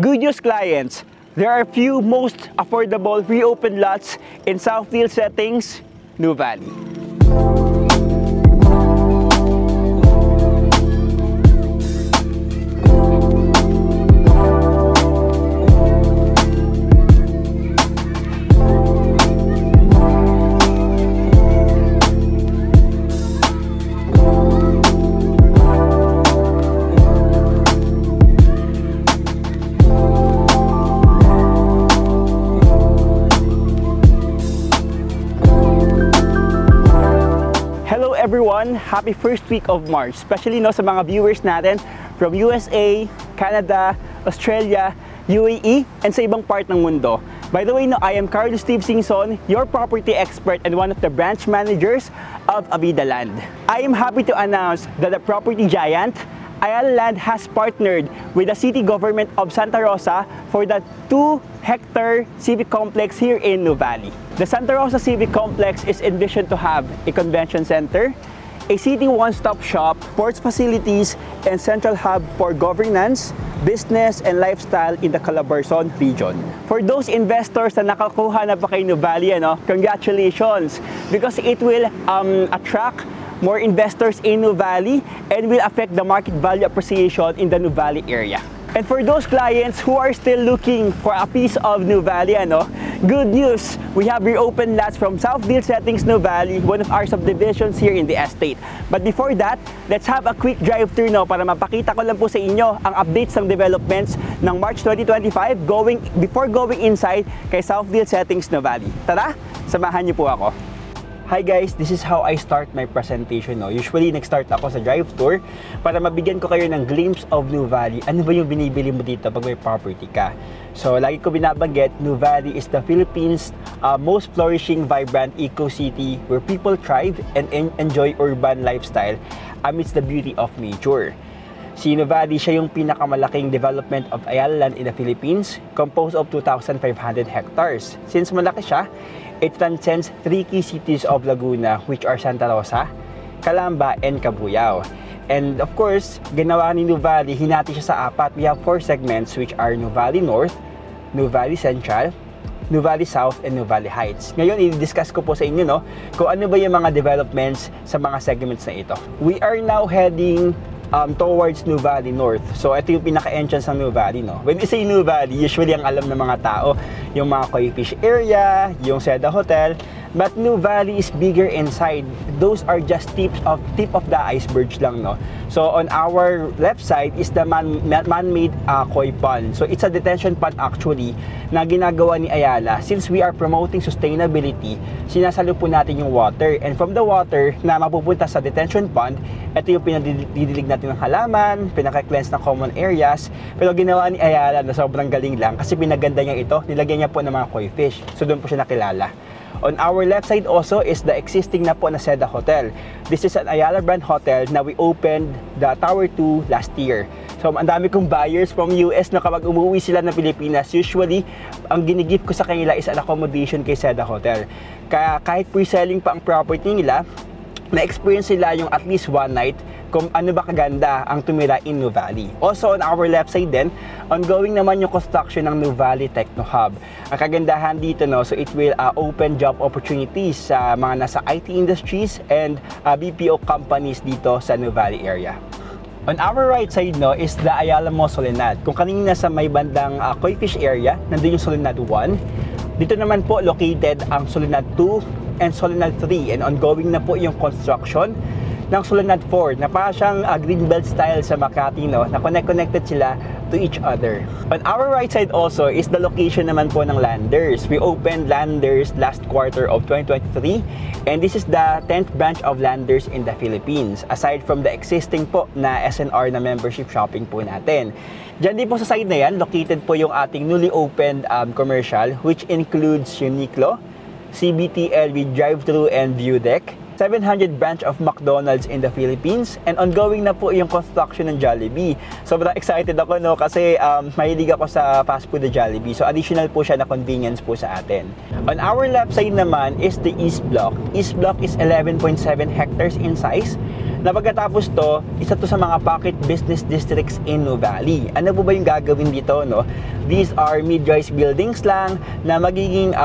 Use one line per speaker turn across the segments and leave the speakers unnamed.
Good news, clients. There are few most affordable reopened lots in Southdale Settings, Nuvali. Everyone, happy first week of March, especially sa mga viewers natin from USA, Canada, Australia, UAE, and sa ibang part ng mundo. By the way, I am Carlos Steve Singson, your property expert and one of the branch managers of Avida Land. I am happy to announce that the property giant Ayala Land has partnered with the city government of Santa Rosa for the 2-hectare civic complex here in Nuvali. The Santa Rosa Civic Complex is envisioned to have a convention center, a city one-stop shop, sports facilities, and central hub for governance, business, and lifestyle in the Calabarzon region. For those investors na nakakuha na pa kay Nuvali, congratulations! Because it will attract more investors in Nuvali and will affect the market value appreciation in the Nuvali area. And for those clients who are still looking for a piece of Nuvali, good news! We have reopened lots from Southdale Settings, Nuvali, one of our subdivisions here in the estate. But before that, let's have a quick drive-through para mapakita ko lang po sa inyo ang updates ng developments ng March 2025 before going inside kay Southdale Settings, Nuvali. Tara, samahan niyo po ako. Hi guys, this is how I start my presentation. Usually, nag-start ako sa drive tour para mabigyan ko kayo ng glimpse of Nuvali. Ano ba yung binibili mo dito pag may property ka? So, lagi ko binabanggit, Nuvali is the Philippines' most flourishing, vibrant eco-city where people thrive and enjoy urban lifestyle amidst the beauty of nature. Si Nuvali, siya yung pinakamalaking development of Ayala Land in the Philippines, composed of 2,500 hectares. Since malaki siya, it transcends 3 key cities of Laguna, which are Santa Rosa, Calamba, and Cabuyao. And of course, ginawa ni Nuvali, hinati siya sa 4. We have 4 segments, which are Nuvali North, Nuvali Central, Nuvali South, and Nuvali Heights. Ngayon, i-discuss ko po sa inyo kung ano ba yung mga developments sa mga segments na ito. We are now heading towards Nuvali North. So, ito yung pinaka-entrance ng Nuvali, When we say Nuvali, usually ang alam ng mga tao, yung mga koi fish area, yung Seda Hotel, but Nuvali is bigger inside. Those are just tip of the iceberg lang, So, on our left side is the man-made koi pond. So, it's a detention pond actually na ginagawa ni Ayala. Since we are promoting sustainability, sinasalo po natin yung water. And from the water na mapupunta sa detention pond, ito yung pinadidilig natin ng halaman, pinaka-cleanse ng common areas. Pero ginawa ni Ayala na sobrang galing lang kasi pinaganda niya ito, nilagyan niya po ng mga koi fish. So, doon po siya nakilala. On our left side also is the existing na po na Seda Hotel. This is an Ayala brand hotel na we opened the Tower 2 last year. So, ang dami kong buyers from US na kapag umuwi sila ng Pilipinas, usually, ang ginigift ko sa kanila is an accommodation kay Seda Hotel. Kaya kahit pre-selling pa ang property nila, na-experience nila yung at least one night kung ano ba kaganda ang tumira in Nuvali. Also, on our left side din, ongoing naman yung construction ng Nuvali Techno Hub. Ang kagandahan dito, so it will open job opportunities sa mga nasa IT industries and BPO companies dito sa Nuvali area. On our right side is the Ayala Mall Soledad. Kung kanina sa may bandang koi fish area, nandun yung Soledad 1. Dito naman po located ang Soledad 2 and Soledad 3 and ongoing na po yung construction ng Soledad 4 na parang siyang greenbelt style sa Makati, na connected sila to each other. On our right side also is the location naman po ng Landers. We opened Landers last quarter of 2023 and this is the 10th branch of Landers in the Philippines aside from the existing po na SNR na membership shopping po natin. Diyan din po sa side na yan, located po yung ating newly opened commercial which includes Uniqlo, CBTL with drive-thru and view deck, 700 branch of McDonald's in the Philippines, and ongoing na po yung construction ng Jollibee. Sobrang excited ako kasi mahilig ako sa fast food na Jollibee. So additional po siya na convenience po sa atin. On our left side naman is the East Block. East Block is 11.7 hectares in size. na pagkatapos to, isa to sa mga pocket business districts in Nuvali. Ano po ba yung gagawin dito, no? These are mid-rise buildings lang na magiging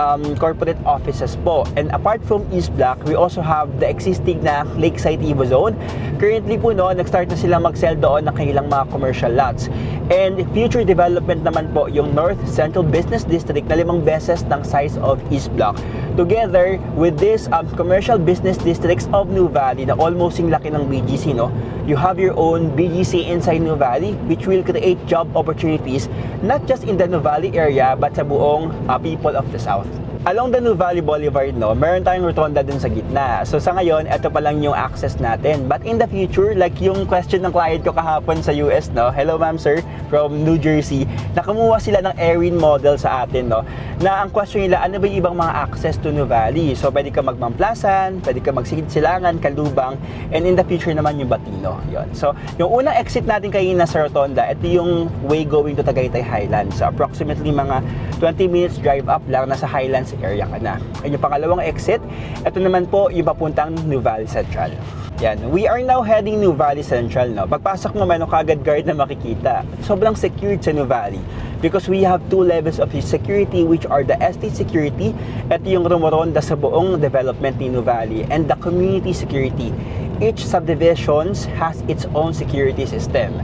corporate offices po. And apart from East Block, we also have the existing na Lakeside Evo Zone. Currently po, no, nag-start na silang mag-sell doon ng kanilang mga commercial lots. And future development naman po yung North Central Business District na 5 beses ng size of East Block. Together with this commercial business districts of Nuvali na almost yung laki ng BGC, no? You have your own BGC inside Nuvali, which will create job opportunities not just in the Nuvali area but sa buong people of the South. Along the Nuvali Boulevard, no, meron tayong rotonda dun sa gitna. So sa ngayon, ito pa lang yung access natin. But in the future, like yung question ng client ko kahapon sa US, no, hello ma'am sir, from New Jersey, nakumuha sila ng Airwin model sa atin, no, na ang question nila, ano ba yung ibang mga access to Nuvali? So pwede ka magmamplasan, pwede ka magsilangan, Kalubang, and in the future naman yung Batino. Yun. So yung unang exit natin kanina sa rotonda, ito yung way going to Tagaytay Highlands. So approximately mga 20 minutes drive up lang, nasa Highlands area ka na. And yung pangalawang exit, ito naman po yung papuntang Nuvali Central. Yan, we are now heading Nuvali Central, no. Pagpasok mo, meron kagad guard na makikita. Sobrang secured sa Nuvali because we have 2 levels of security, which are the estate security, ito yung rumoronda sa buong development ni Nuvali, and the community security. Each subdivision has its own security system.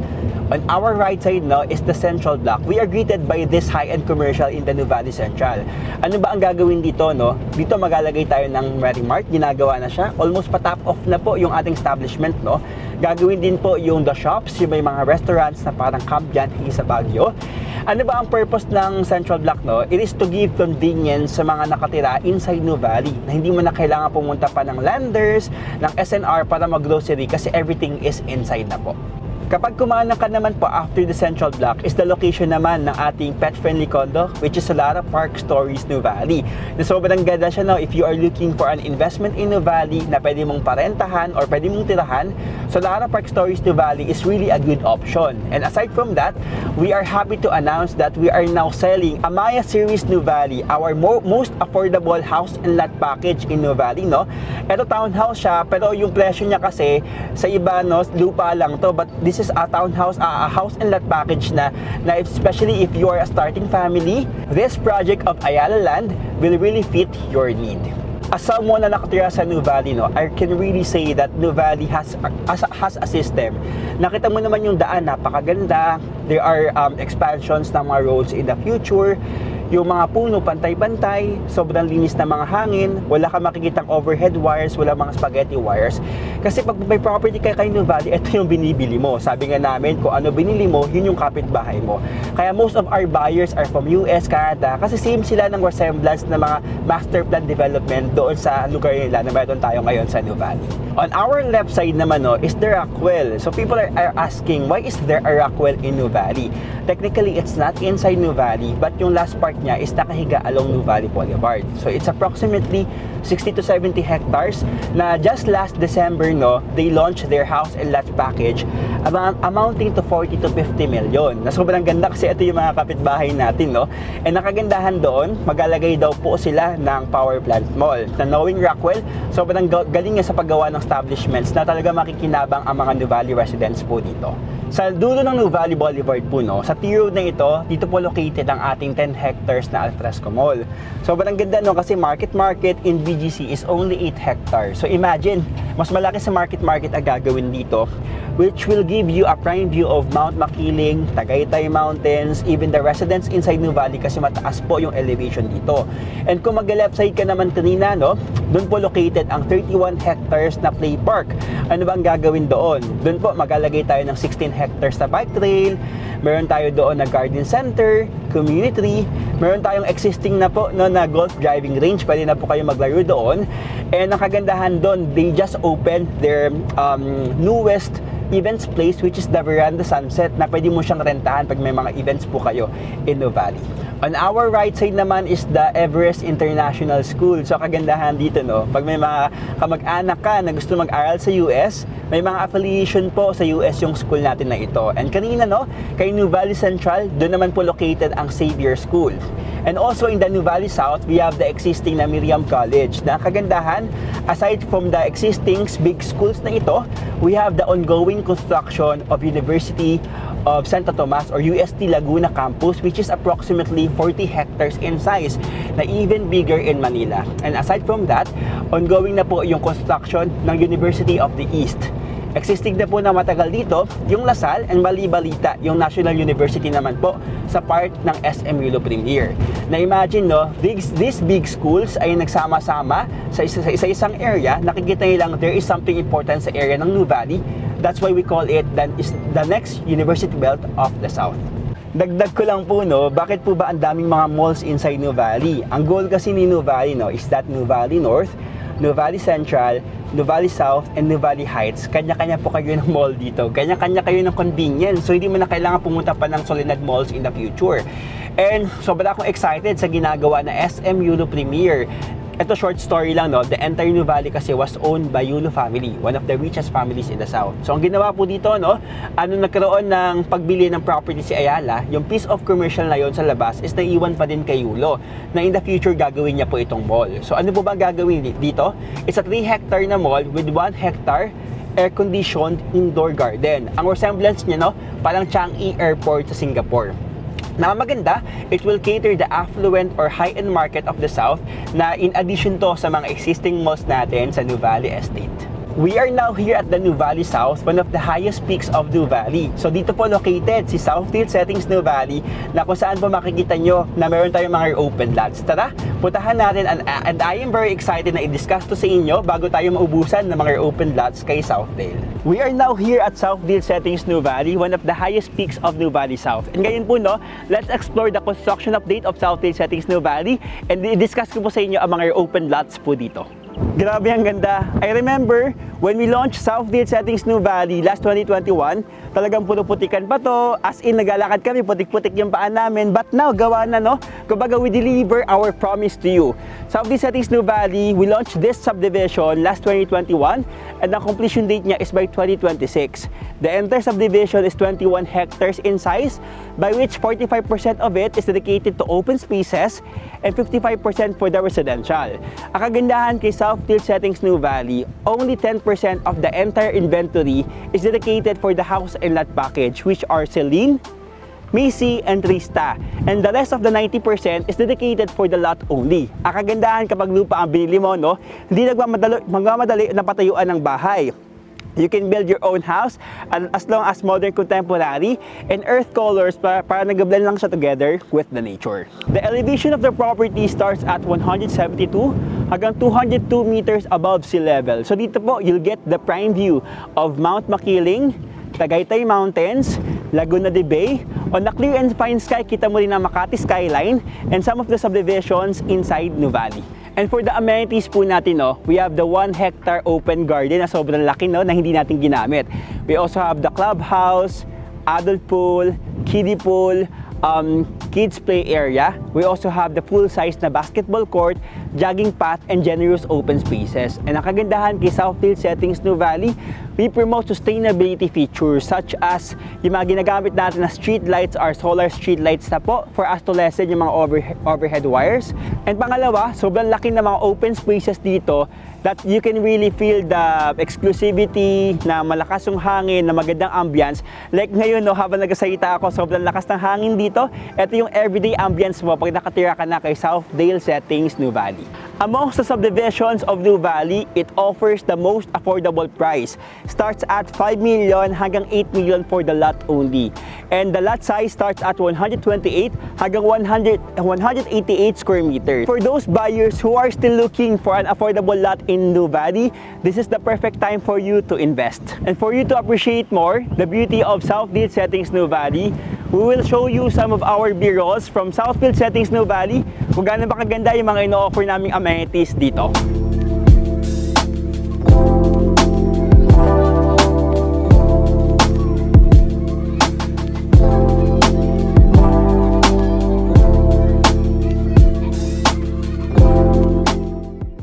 On our right side now is the Central Block. We are greeted by this high-end commercial in the Nuvali Central. Ano ba ang gagawin dito, no? Dito magalagay tayo ng Mart. Ginagawa na siya. Almost pa-top off na po yung ating establishment, no? Gagawin din po yung the shops, yung may mga restaurants na parang camp dyan sa Baguio. Ano ba ang purpose ng Central Block, no? It is to give convenience sa mga nakatira inside Nuvali na hindi mo na kailangan pumunta pa ng Landers, ng SNR para mag-grocery kasi everything is inside na po. Kapag kumana ka naman po after the Central Block is the location naman ng ating pet-friendly condo, which is Solara Park Stories Nuvali. Na sobrang ganda siya, no? If you are looking for an investment in Nuvali na pwede mong parentahan or pwede mong tirahan, Solara Park Stories Nuvali is really a good option. And aside from that, we are happy to announce that we are now selling Amaya Series Nuvali, our most affordable house and lot package in Nuvali, no? Ito townhouse siya, pero yung presyo niya kasi sa iba, no, lupa lang to, but this is a townhouse, a house and lot package na especially if you are a starting family, this project of Ayala Land will really fit your need. As someone na nakatira sa Nuvali, no, I can really say that Nuvali has a system. Nakita mo naman yung daan, napakaganda. There are expansions ng mga roads in the future. Yung mga puno, pantay-pantay, sobrang linis na mga hangin, wala ka makikitang overhead wires, wala mga spaghetti wires. Kasi pag may property ka kay Nuvali, ito yung binibili mo. Sabi nga namin, kung ano binili mo, yun yung kapitbahay mo. Kaya most of our buyers are from US, Canada, kasi same sila ng resemblance ng mga master plan development doon sa lugar nila na meron tayo ngayon sa Nuvali. On our left side naman, no, is the Rockwell. So people are asking, why is there a Rockwell in Nuvali? Technically, it's not inside Nuvali, but yung last part niya is nakahiga along Nuvali Boulevard. So it's approximately 60 to 70 hectares na just last December, no, they launched their house and lot package amounting to 40 to 50 million. Na sobrang ganda kasi ito yung mga kapitbahay natin, no. And nakagandahan doon, magalagay daw po sila ng power plant mall. Na knowing Rockwell, sobrang galing niya sa paggawa ng establishments na talaga makikinabang ang mga Nuvali residents po dito. Sa dulo ng Nuvali Boulevard po, no, sa T-Road na ito, dito po located ang ating 10 hectares na Alfresco Mall. Sobrang ganda, no, kasi market in BGC is only 8 hectares. So imagine, mas malaki sa market ang gagawin dito, which will give you a prime view of Mount Makiling, Tagaytay Mountains, even the residents inside Nuvali kasi mataas po yung elevation dito. And kung mag-left side ka naman kanina, no, doon po located ang 31 hectares na play park. Ano bang gagawin doon? Doon po maglalagay tayo ng 16 hectares na bike trail, meron tayo doon na garden center, community, meron tayong existing na po, no, na golf driving range, pwede na po kayo maglaro doon. And ang kagandahan doon, they just opened their newest events place, which is the Veranda Sunset, na pwede mo siyang rentahan pag may mga events po kayo in Nuvali. On our right side naman is the Everest International School. So kagandahan dito, no, pag may mga kamag-anak ka na gusto mag-aral sa US, may mga affiliation po sa US yung school natin na ito. And kanina no, kay New Valley Central, doon naman po located ang Xavier School. And also in the New Valley South, we have the existing na Miriam College. Na kagandahan, aside from the existing big schools na ito, we have the ongoing construction of University of Santo Tomas or UST Laguna campus, which is approximately 40 hectares in size, na even bigger in Manila. And aside from that, ongoing na po yung construction ng University of the East. Existing na po na matagal dito yung LaSalle, and bali-balita yung National University naman po sa part ng SM Yulo Premier. Na imagine no, these big schools ay nagsama-sama sa isang area. Nakikita nilang there is something important sa area ng New Valley. That's why we call it the next university belt of the South. Dagdag ko lang po no, bakit po ba ang daming mga malls inside New Valley? Ang goal kasi ni New Valley no, is that New Valley North, New Valley Central, New Valley South, and New Valley Heights. Kanya-kanya po kayo ng mall dito. Kanya-kanya kayo ng convenience. So hindi mo na kailangan pumunta pa ng Soledad Malls in the future. And sobra akong excited sa ginagawa na SM Yulo Premier. Ito short story lang no, the entire New Valley kasi was owned by Yulo family, one of the richest families in the South. So ang ginawa po dito no, nagkaroon ng pagbili ng property si Ayala, yung piece of commercial na yon sa labas is naiwan pa din kay Yulo, na in the future gagawin niya po itong mall. So ano po ba gagawin dito? It's a 3 hectare na mall with 1 hectare air-conditioned indoor garden. Ang resemblance niya no, parang Changi Airport sa Singapore. Na maganda, it will cater the affluent or high-end market of the South na in addition to sa mga existing malls natin sa New Valley Estate. We are now here at the New Valley South, one of the highest peaks of New Valley. So dito po located si Southfield Settings New Valley, na kung saan po makikita nyo na meron tayong mga open lots. Tara, puntahan natin, and I am very excited na i-discuss to sa inyo bago tayo maubusan ng mga open lots kay Southdale. We are now here at Southfield Settings New Valley, one of the highest peaks of New Valley South. And ngayon po no, let's explore the construction update of Southfield Settings New Valley, and i-discuss ko po sa inyo ang mga open lots po dito. Grabe ang ganda. I remember when we launched Southfield Settings New Valley last 2021, talagang puno-putikan pa to. As in, naglalakad kami, putik-putik yung paan namin. But now, gawa na no? Kumbaga, we deliver our promise to you. Southfield Settings New Valley, we launched this subdivision last 2021, and the completion date niya is by 2026. The entire subdivision is 21 hectares in size, by which 45% of it is dedicated to open spaces and 55% for the residential. Ang kagandahan kay Southfield Settings New Valley, only 10% of the entire inventory is dedicated for the house and lot package, which are Celine, Macy, and Trista. And the rest of the 90% is dedicated for the lot only. Ang kagandahan kapag lupa ang binili mo, no, hindi magmamadali na patayuan ng bahay. You can build your own house as long as modern, contemporary, and earth colors para nag-blend lang siya together with the nature. The elevation of the property starts at 172 hanggang 202 meters above sea level. So dito po, you'll get the prime view of Mount Makiling, Tagaytay Mountains, Laguna de Bay. On the clear and fine sky, kita mo rin ang Makati skyline and some of the subdivisions inside New Valley. And for the amenities po natin, no, we have the 1 hectare open garden na sobrang laki no, na hindi natin ginamit. We also have the clubhouse, adult pool, kiddie pool, kids play area. We also have the full-size na basketball court, jogging path, and generous open spaces. And ang kagandahan kay Southfield Settings New Valley, we promote sustainability features such as yung mga ginagamit natin na street lights are solar street lights na po for us to lessen yung mga overhead wires. And pangalawa, sobrang laki na mga open spaces dito that you can really feel the exclusivity, na malakas yung hangin, na magandang ambience. Like ngayon, no, habang nagsasalita ako, sobrang lakas ng hangin dito. Ito yung everyday ambience mo pag nakatira ka na kay Southdale Settings New Valley. Amongst the subdivisions of New Valley, it offers the most affordable price. Starts at 5 million hanggang 8 million for the lot only. And the lot size starts at 128 hanggang 188 square meters. For those buyers who are still looking for an affordable lot in New Valley, this is the perfect time for you to invest. And for you to appreciate more the beauty of Southfield Settings New Valley, we will show you some of our B-rolls from Southfield Settings New Valley, kung gaano ba kaganda yung mga ino-offer naming amenities dito.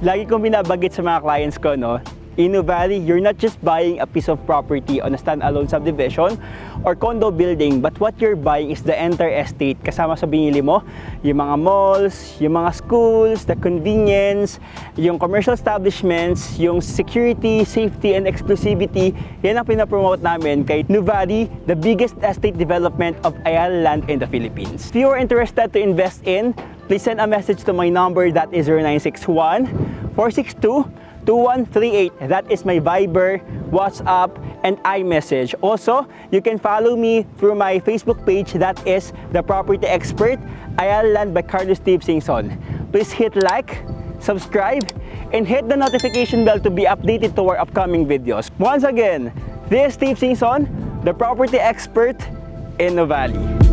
Lagi kong binabanggit sa mga clients ko, no, In Nuvali, you're not just buying a piece of property on a standalone subdivision or condo building, but what you're buying is the entire estate. Kasama sa binili mo, yung mga malls, yung mga schools, the convenience, yung commercial establishments, yung security, safety, and exclusivity. Yan ang pinapromote namin kay Nuvali, the biggest estate development of Ayala land in the Philippines. If you are interested to invest in, please send a message to my number, that is 0961 462 2138. That is my Viber, WhatsApp, and iMessage. Also, you can follow me through my Facebook page, that is The Property Expert, Ayala Land by Carlos Steve Singson. Please hit like, subscribe, and hit the notification bell to be updated to our upcoming videos. Once again, this is Steve Singson, The Property Expert in Nuvali.